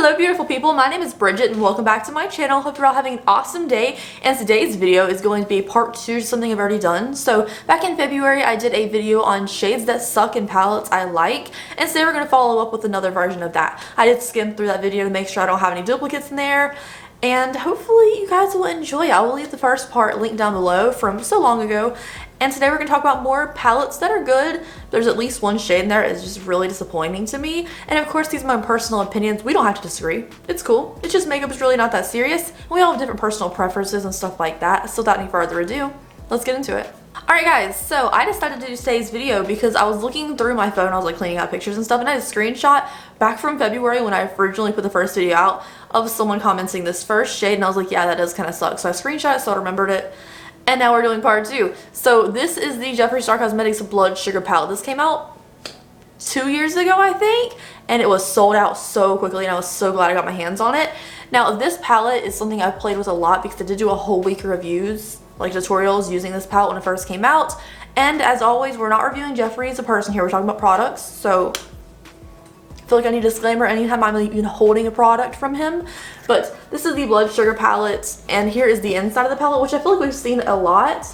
Hello beautiful people, my name is Bridget and welcome back to my channel. Hope you're all having an awesome day, and today's video is going to be part 2 to something I've already done. So back in February I did a video on shades that suck and palettes I like, and today we're going to follow up with another version of that. I did skim through that video to make sure I don't have any duplicates in there, and hopefully you guys will enjoy it. I will leave the first part linked down below from so long ago. And today we're going to talk about more palettes that are good. There's at least one shade in there that's just really disappointing to me. And of course, these are my personal opinions. We don't have to disagree. It's cool. It's just makeup is really not that serious. We all have different personal preferences and stuff like that. So without any further ado, let's get into it. Alright guys, so I decided to do today's video because I was looking through my phone. I was like cleaning out pictures and stuff, and I had a screenshot back from February when I originally put the first video out of someone commenting this first shade, and I was like, yeah, that does kind of suck. So I screenshot it so I remembered it. And now we're doing part 2. So this is the Jeffree Star Cosmetics Blood Sugar Palette. This came out 2 years ago, I think, and it was sold out so quickly, and I was so glad I got my hands on it. Now this palette is something I've played with a lot because I did do a whole week of reviews, like tutorials using this palette when it first came out. And as always, we're not reviewing Jeffree as a person here, we're talking about products. So I feel like I need a disclaimer anytime I'm even holding a product from him. But this is the Blood Sugar palette, and here is the inside of the palette, which I feel like we've seen a lot.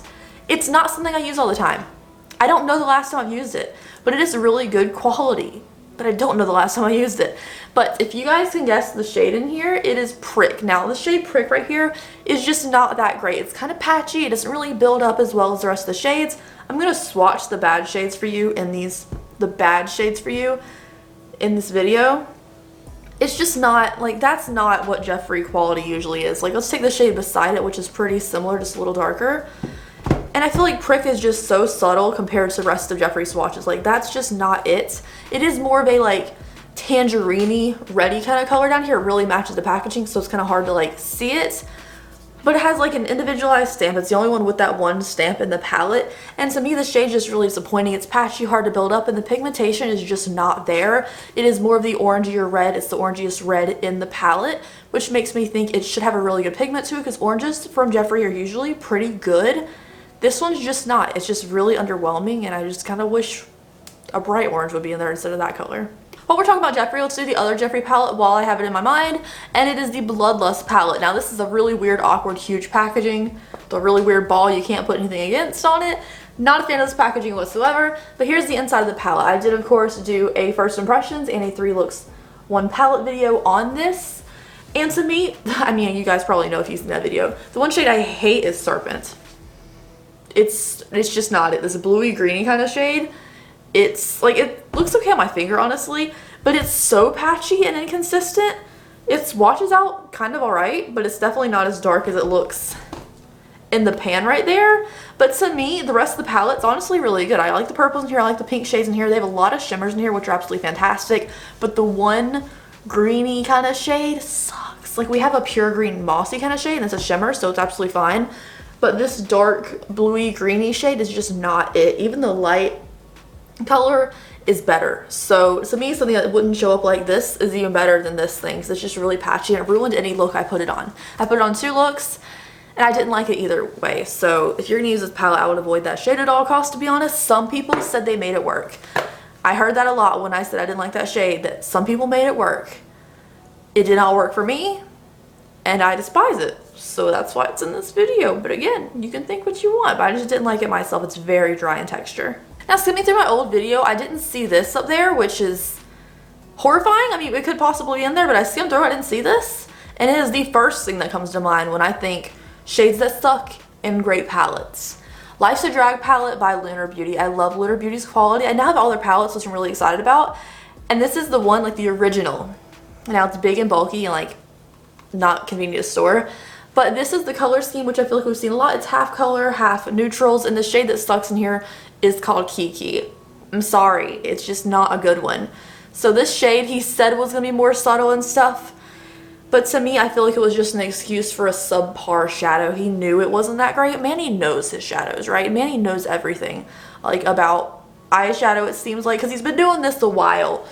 It's not something I use all the time. I don't know the last time I've used it, but it is really good quality. But I don't know the last time I used it. But if you guys can guess the shade in here, it is Prick. Now the shade Prick right here is just not that great. It's kind of patchy. It doesn't really build up as well as the rest of the shades. I'm going to swatch the bad shades for you in this video. It's just not, like, that's not what Jeffree quality usually is. Like, let's take the shade beside it, which is pretty similar, just a little darker. And I feel like Prick is just so subtle compared to the rest of Jeffree swatches. Like, that's just not it. It is more of a, like, tangerine-y, reddy kind of color down here. It really matches the packaging, so it's kind of hard to, like, see it. But it has, like, an individualized stamp. It's the only one with that one stamp in the palette. And to me, the shade's just really disappointing. It's patchy, hard to build up, and the pigmentation is just not there. It is more of the orangier red. It's the orangiest red in the palette, which makes me think it should have a really good pigment to it, because oranges from Jeffree are usually pretty good. This one's just not. It's just really underwhelming, and I just kind of wish a bright orange would be in there instead of that color. While we're talking about Jeffree, let's do the other Jeffree palette while I have it in my mind, and it is the Bloodlust palette. Now this is a really weird, awkward, huge packaging. The really weird ball you can't put anything against on it. Not a fan of this packaging whatsoever, but here's the inside of the palette. I did, of course, do a first impressions and a 3 looks 1 palette video on this. And to me, I mean, you guys probably know if you've seen that video, the one shade I hate is Serpent. It's just not it. This bluey greeny kind of shade. It's like, it looks okay on my finger honestly, but it's so patchy and inconsistent. It swatches out kind of alright, but it's definitely not as dark as it looks in the pan right there. But to me, the rest of the palette's honestly really good. I like the purples in here, I like the pink shades in here. They have a lot of shimmers in here, which are absolutely fantastic, but the one greeny kind of shade sucks. Like, we have a pure green mossy kind of shade and it's a shimmer, so it's absolutely fine. But this dark bluey greeny shade is just not it. Even the light color is better. So to me, something that wouldn't show up like this is even better than this thing, because it's just really patchy and it ruined any look I put it on. I put it on 2 looks and I didn't like it either way. So if you're gonna use this palette, I would avoid that shade at all costs, to be honest. Some people said they made it work. I heard that a lot when I said I didn't like that shade, that some people made it work. It did not work for me, and I despise it. So that's why it's in this video. But again, you can think what you want, but I just didn't like it myself. It's very dry in texture. Now, skimming through my old video, I didn't see this up there, which is horrifying. I mean, it could possibly be in there, but I skimmed through, I didn't see this. And it is the first thing that comes to mind when I think shades that suck in great palettes. Life's a Drag palette by Lunar Beauty. I love Lunar Beauty's quality. I now have all their palettes, which I'm really excited about. And this is the one, like the original. Now it's big and bulky and like not convenient to store. But this is the color scheme, which I feel like we've seen a lot. It's half color, half neutrals, and the shade that sucks in here is called Kiki. I'm sorry, it's just not a good one. So this shade, he said, was going to be more subtle and stuff, but to me, I feel like it was just an excuse for a subpar shadow. He knew it wasn't that great. Manny knows his shadows, right? Manny knows everything, like, about eyeshadow, it seems like, because he's been doing this a while.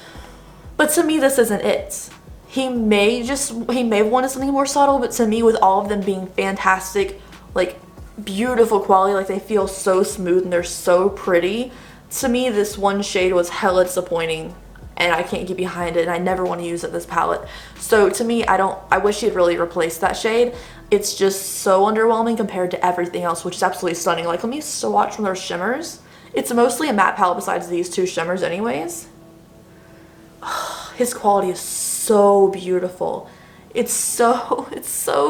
But to me, this isn't it. He may have wanted something more subtle, but to me, with all of them being fantastic, like beautiful quality, like they feel so smooth and they're so pretty, to me this one shade was hella disappointing and I can't get behind it, and I never want to use it, this palette. So to me, I wish she'd really replaced that shade. It's just so underwhelming compared to everything else, which is absolutely stunning. Like, let me swatch from their shimmers. It's mostly a matte palette besides these two shimmers anyways. His quality is so beautiful. It's so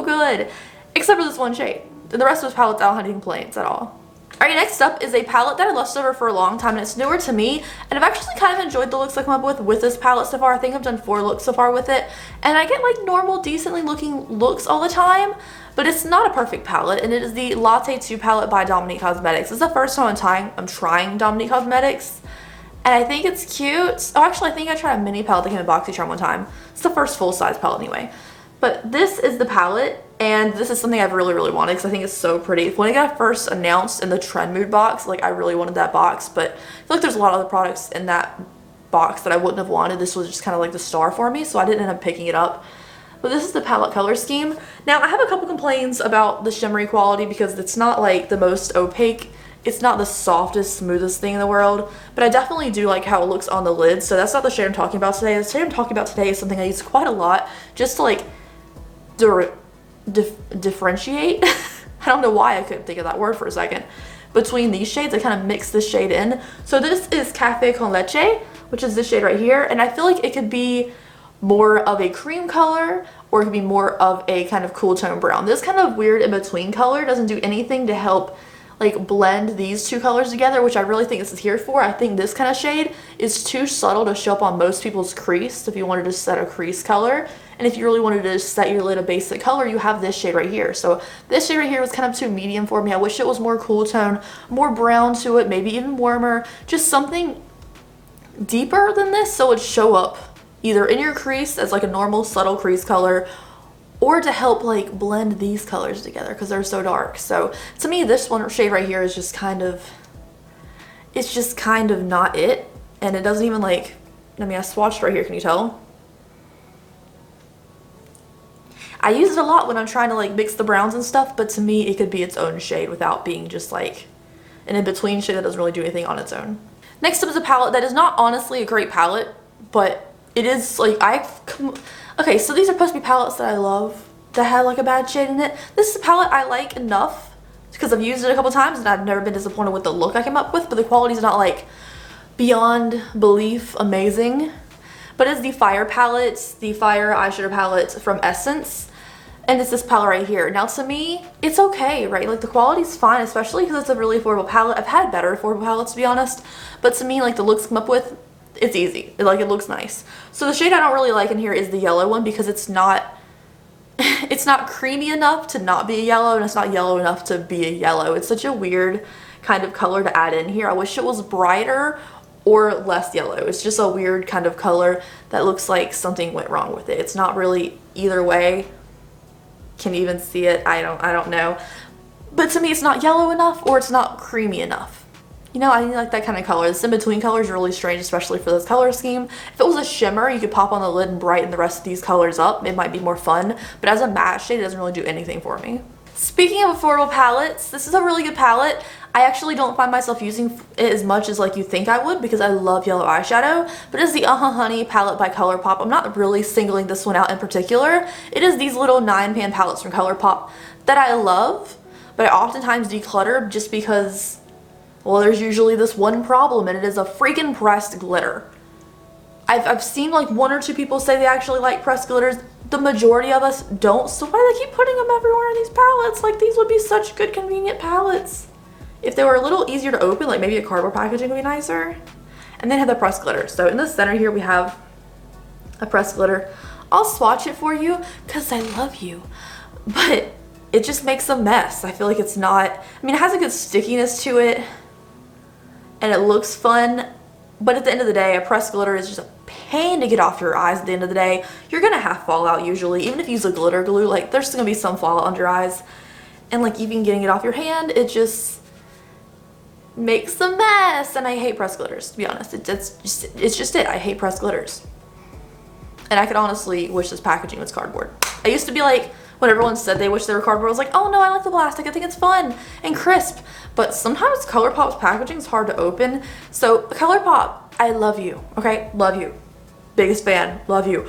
good. Except for this one shade. The rest of his palettes, I don't have any complaints at all. Alright, next up is a palette that I lusted over for a long time, and it's newer to me, and I've actually kind of enjoyed the looks I come up with this palette so far. I think I've done 4 looks so far with it, and I get like normal, decently looking looks all the time, but it's not a perfect palette, and it is the Latte 2 palette by Dominique Cosmetics. This is the first time I'm trying Dominique Cosmetics, and I think it's cute. Oh, actually, I think I tried a mini palette that came in BoxyCharm one time. It's the first full-size palette anyway. But this is the palette, and this is something I've really wanted because I think it's so pretty. When it got first announced in the Trend Mood box, like, I really wanted that box, but I feel like there's a lot of other products in that box that I wouldn't have wanted. This was just kind of like the star for me, so I didn't end up picking it up. But this is the palette color scheme. Now, I have a couple complaints about the shimmery quality because it's not like the most opaque. It's not the softest, smoothest thing in the world, but I definitely do like how it looks on the lid. So that's not the shade I'm talking about today. The shade I'm talking about today is something I use quite a lot just to like differentiate. I don't know why I couldn't think of that word for a second. Between these shades, I kind of mix this shade in. So this is Café con Leche, which is this shade right here, and I feel like it could be more of a cream color, or it could be more of a kind of cool tone brown. This kind of weird in between color doesn't do anything to help like blend these two colors together, which I really think this is here for. I think this kind of shade is too subtle to show up on most people's crease if you wanted to set a crease color. And if you really wanted to set your lid a basic color, you have this shade right here. So this shade right here was kind of too medium for me. I wish it was more cool tone, more brown to it, maybe even warmer, just something deeper than this so it would show up either in your crease as like a normal subtle crease color, or to help like blend these colors together because they're so dark. So to me, this one shade right here is just kind of, it's just kind of not it. And it doesn't even like, I mean, I swatched right here, can you tell? I use it a lot when I'm trying to like mix the browns and stuff, but to me it could be its own shade without being just like an in-between shade that doesn't really do anything on its own. Next up is a palette that is not honestly a great palette, but it is like, okay, so these are supposed to be palettes that I love that have like a bad shade in it. This is a palette I like enough because I've used it a couple times and I've never been disappointed with the look I came up with, but the quality is not like beyond belief amazing. But it's the Fire palette, the Fire eyeshadow palette from Essence, and it's this palette right here. Now to me, it's okay, right? Like the quality's fine, especially because it's a really affordable palette. I've had better affordable palettes to be honest, but to me, like the looks come up with, it's easy. Like it looks nice. So the shade I don't really like in here is the yellow one because it's not creamy enough to not be a yellow, and it's not yellow enough to be a yellow. It's such a weird kind of color to add in here. I wish it was brighter or less yellow. It's just a weird kind of color that looks like something went wrong with it. It's not really either way. Can you even see it? I don't know. But to me, it's not yellow enough or it's not creamy enough. You know, I need like that kind of color. This in-between color is really strange, especially for this color scheme. If it was a shimmer, you could pop on the lid and brighten the rest of these colors up. It might be more fun, but as a matte shade, it doesn't really do anything for me. Speaking of affordable palettes, this is a really good palette. I actually don't find myself using it as much as like you think I would because I love yellow eyeshadow, but it's the Honey palette by Colourpop. I'm not really singling this one out in particular. It is these little 9-pan palettes from Colourpop that I love, but I oftentimes declutter just because, well, there's usually this one problem, and it is a freaking pressed glitter. I've seen like 1 or 2 people say they actually like pressed glitters. The majority of us don't, so why do they keep putting them everywhere in these palettes? Like, these would be such good convenient palettes. If they were a little easier to open, like maybe a cardboard packaging would be nicer. And then have the pressed glitter. So in the center here we have a pressed glitter. I'll swatch it for you because I love you. But it just makes a mess. I feel like it's not, I mean, it has a good stickiness to it and it looks fun, but at the end of the day, a pressed glitter is just a pain to get off your eyes. At the end of the day, you're gonna have fallout usually. Even if you use a glitter glue, like there's still gonna be some fallout under your eyes. And like even getting it off your hand, it just makes a mess. And I hate pressed glitters, to be honest. It's just it. I hate pressed glitters. And I could honestly wish this packaging was cardboard. I used to be like, when everyone said they wish they were cardboard, I was like, oh no, I like the plastic. I think it's fun and crisp. But sometimes Colourpop's packaging is hard to open. So Colourpop, I love you, okay? Love you. biggest fan, love you.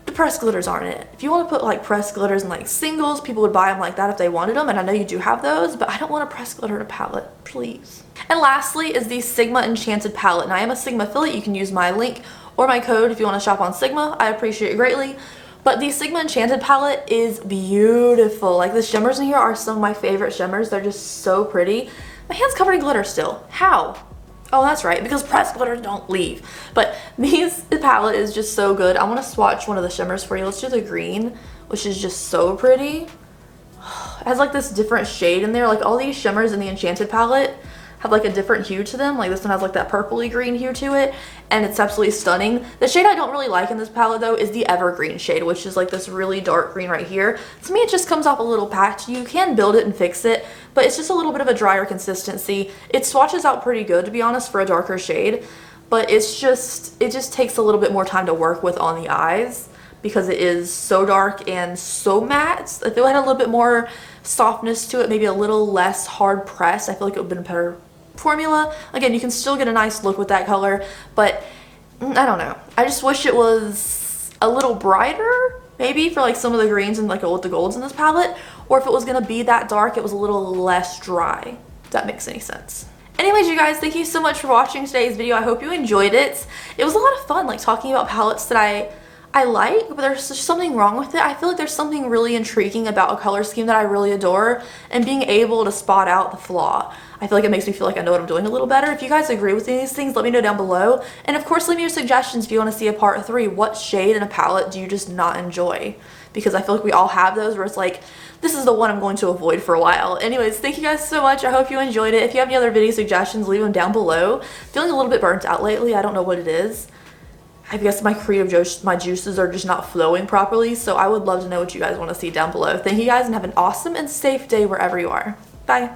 The pressed glitters aren't it. If you want to put like pressed glitters in like singles, people would buy them like that if they wanted them, and I know you do have those, but I don't want a pressed glitter in a palette, please. And lastly is the Sigma Enchanted palette, and I am a Sigma affiliate. You can use my link or my code if you want to shop on Sigma. I appreciate it greatly. But the Sigma Enchanted palette is beautiful. Like the shimmers in here are some of my favorite shimmers. They're just so pretty. My hand's covered in glitter still. How? Oh, that's right, because pressed glitters don't leave. But this palette is just so good. I want to swatch one of the shimmers for you. Let's do the green, which is just so pretty. It has like this different shade in there. Like all these shimmers in the Enchanted palette have like a different hue to them. Like this one has like that purpley green hue to it, and it's absolutely stunning. The shade I don't really like in this palette though is the Evergreen shade, which is like this really dark green right here. To me it just comes off a little patchy. You can build it and fix it, but it's just a little bit of a drier consistency. It swatches out pretty good, to be honest, for a darker shade, but it just takes a little bit more time to work with on the eyes because it is so dark and so matte. If it had a little bit more softness to it, maybe a little less hard press, I feel like it would have been a better formula. Again, you can still get a nice look with that color, but I don't know. I just wish it was a little brighter, maybe for like some of the greens and like with the golds in this palette, or if it was gonna be that dark, it was a little less dry, if that makes any sense. Anyways, you guys, thank you so much for watching today's video. I hope you enjoyed it. It was a lot of fun, like talking about palettes that I like, but there's just something wrong with it. I feel like there's something really intriguing about a color scheme that I really adore, and being able to spot out the flaw. I feel like it makes me feel like I know what I'm doing a little better. If you guys agree with any of these things, let me know down below. And of course, leave me your suggestions if you want to see a part 3. What shade in a palette do you just not enjoy? Because I feel like we all have those where it's like, this is the one I'm going to avoid for a while. Anyways, thank you guys so much. I hope you enjoyed it. If you have any other video suggestions, leave them down below. Feeling a little bit burnt out lately. I don't know what it is. I guess my my juices are just not flowing properly, so I would love to know what you guys want to see down below. Thank you guys and have an awesome and safe day wherever you are. Bye.